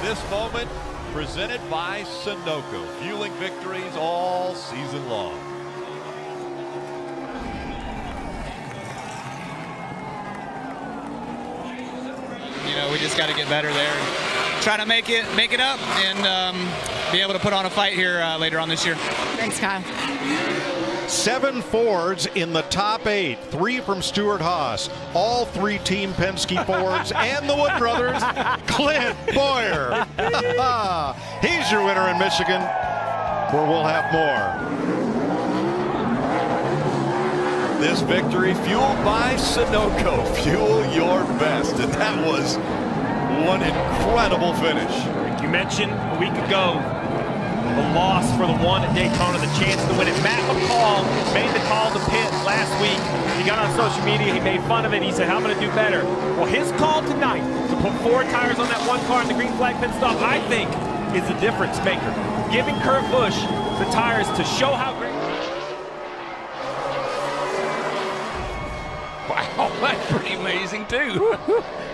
this moment presented by Sunoco, fueling victories all season long. You know, we just got to get better there. Try to make it up and be able to put on a fight here later on this year. Thanks, Kyle. 7 Fords in the top 8, 3 from Stuart Haas, all 3 Team Penske Fords, and the Wood brothers, Clint Bowyer. He's your winner in Michigan, where we'll have more. This victory fueled by Sunoco. Fuel your best. And that was one incredible finish. You mentioned a week ago the loss for the one at Daytona, the chance to win it. Matt McCall made the call to pit last week. He got on social media, he made fun of it. He said, "How am I going to do better?" Well, his call tonight to put 4 tires on that one car in the green flag pit stop, I think, is the difference maker. Giving Kurt Busch the tires to show how great. Wow, that's pretty amazing, too.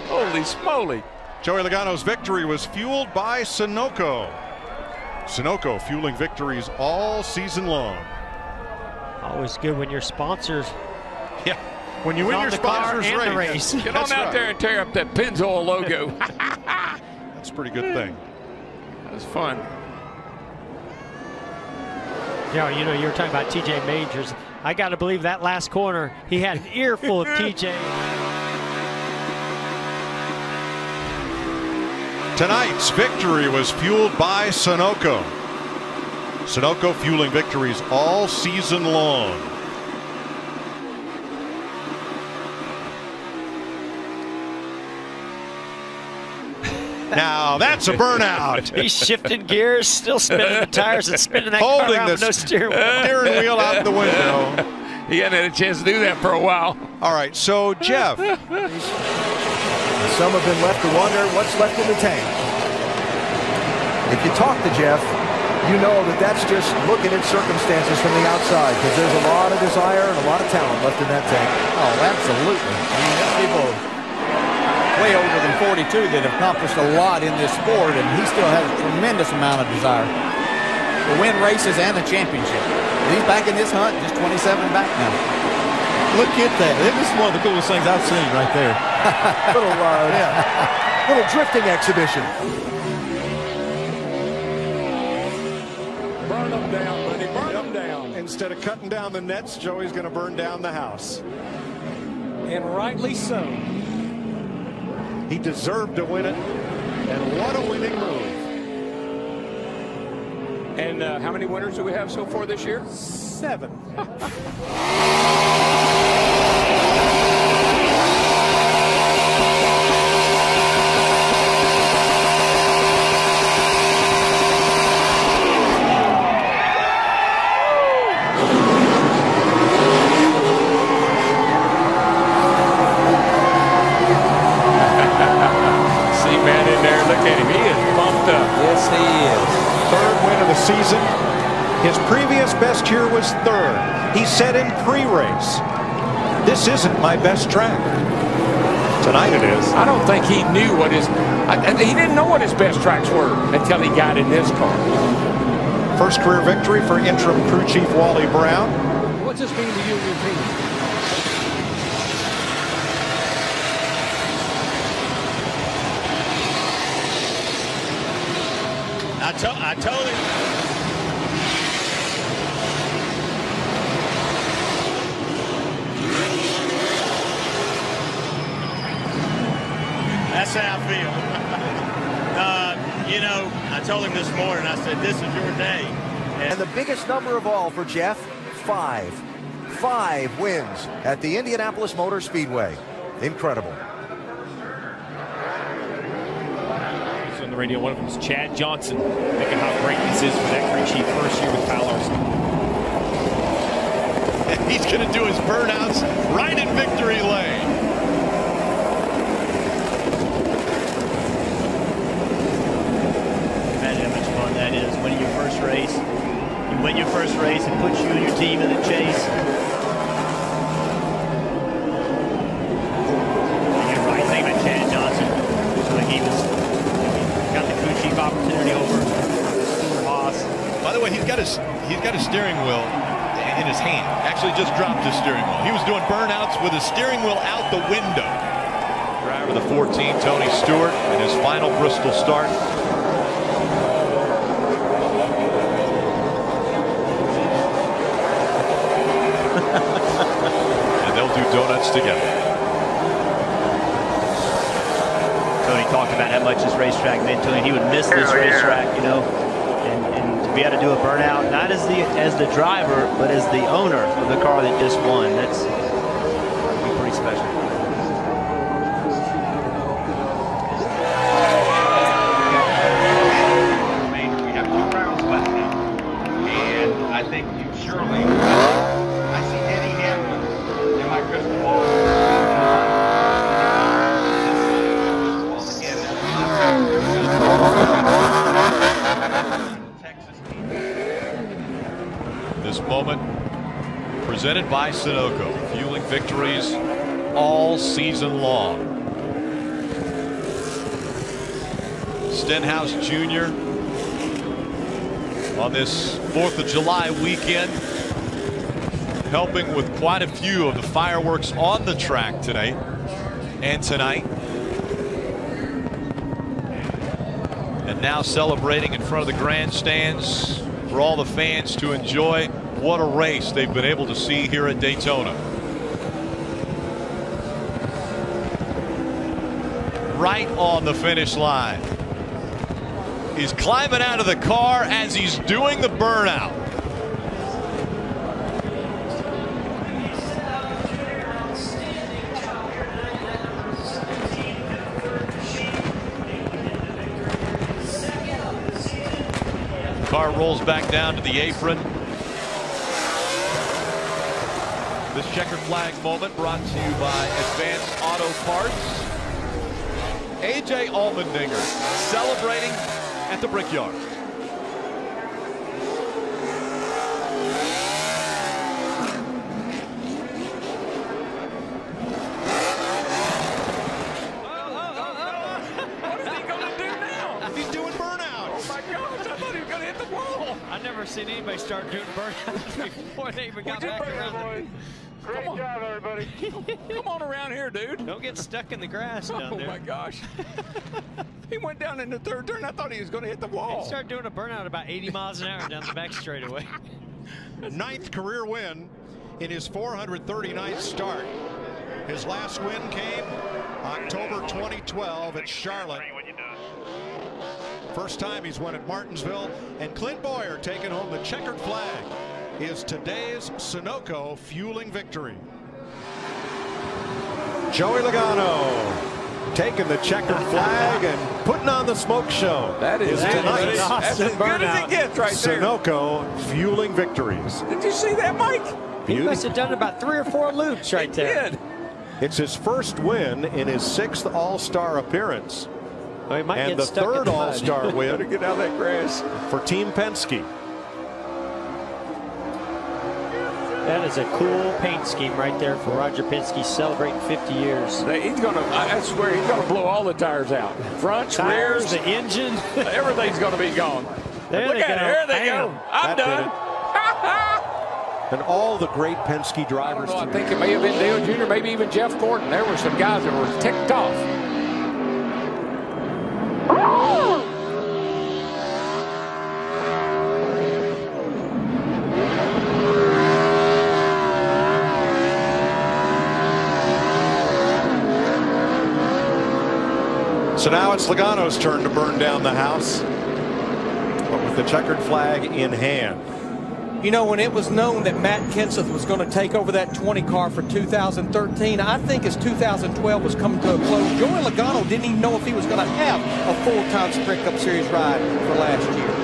Holy smoly. Joey Logano's victory was fueled by Sunoco. Sunoco fueling victories all season long. Always good when your sponsors. Yeah, when you win your sponsors race. Get on out there and tear up that Pennzoil logo. That's a pretty good thing. That was fun. Yeah, you know, you were talking about TJ Majors. I got to believe that last corner, he had an earful of TJ. Tonight's victory was fueled by Sunoco. Sunoco fueling victories all season long. Now that's a burnout. He's shifting gears, still spinning the tires and spinning that car around with no steering wheel. Steering wheel out the window. He hadn't had a chance to do that for a while. All right, so Jeff. Some have been left to wonder what's left in the tank. If you talk to Jeff, you know that that's just looking at circumstances from the outside, because there's a lot of desire and a lot of talent left in that tank. Oh, absolutely. I mean, there's people way older than 42 that have accomplished a lot in this sport, and he still has a tremendous amount of desire to win races and a championship. He's back in this hunt, just 27 back now. Look at that. This is one of the coolest things I've seen right there. Little drifting exhibition. Burn them down, buddy. Burn them down. Instead of cutting down the nets, Joey's going to burn down the house. And rightly so. He deserved to win it. And what a winning move. And how many winners do we have so far this year? 7. Season. His previous best year was 3rd. He said in pre-race, "This isn't my best track." Tonight it is. I don't think he knew what his, he didn't know what his best tracks were until he got in this car. First career victory for interim crew chief Wally Brown. What's this mean to you and your team? I told him. That's how I feel. You know, I told him this morning, I said, this is your day. And the biggest number of all for Jeff, 5. 5 wins at the Indianapolis Motor Speedway. Incredible. On the radio, one of them is Chad Johnson, thinking how great this is for that crew chief first year with Kyle Larson. And he's going to do his burnouts right in victory lane. Imagine how much fun that is. Winning your first race. You win your first race, it puts you and your team in the chase. You're right. Think about Chad Johnson. So he was got the crew chief opportunity over Stuart Haas. By the way, he's got his steering wheel in his hand. Actually just dropped his steering wheel. He was doing burnouts with his steering wheel out the window. Driver the 14, Tony Stewart, in his final Bristol start. And they'll do donuts together. Tony talked about how much this racetrack meant to him. He would miss this racetrack, you know, and to be able to do a burnout, not as the driver, but as the owner of the car that just won. That's pretty special. We have 2 rounds left now, and I think you surely. I see Eddie Hamlin in my crystal ball. This moment presented by Sunoco, fueling victories all season long. Stenhouse Jr. on this 4th of July weekend, helping with quite a few of the fireworks on the track today and tonight. And now celebrating in front of the grandstands for all the fans to enjoy. What a race they've been able to see here at Daytona. Right on the finish line. He's climbing out of the car as he's doing the burnout. Car rolls back down to the apron. This checkered flag moment brought to you by Advanced Auto Parts. A.J. Allmendinger celebrating at the Brickyard. What is he going to do now? He's doing burnouts. Oh my gosh, I thought he was going to hit the wall. I've never seen anybody start doing burnouts before they even got back around. Great job, everybody. Come on around here, dude. Don't get stuck in the grass down there. Oh my gosh. He went down in the 3rd turn. I thought he was going to hit the wall. He started doing a burnout about 80 miles an hour down the back straightaway. 9th career win in his 439th start. His last win came October 2012 at Charlotte. First time he's won at Martinsville, and Clint Boyer taking home the checkered flag is today's Sunoco fueling victory. Joey Logano taking the checkered flag and putting on the smoke show. That is tonight's that's as good as it gets right there. Sunoco fueling victories. Did you see that, Mike? He must have done about 3 or 4 loops right there. He did. It's his first win in his 6th All-Star appearance. Well, he might and get the stuck in 3rd the mud. All-Star win Better get out of that grass. for Team Penske. That is a cool paint scheme right there for Roger Penske, celebrating 50 years. He's going to, I swear, he's going to blow all the tires out. Fronts, Tires, rears, the engine. everything's going to be gone. There Look they at go. it. There they go. Bam. I'm done. And all the great Penske I drivers. don't know. I think it may have been Dale Jr., maybe even Jeff Gordon. There were some guys that were ticked off. So now it's Logano's turn to burn down the house, but with the checkered flag in hand. You know, when it was known that Matt Kenseth was going to take over that 20 car for 2013, I think as 2012 was coming to a close, Joey Logano didn't even know if he was going to have a full-time Sprint Cup Series ride for last year.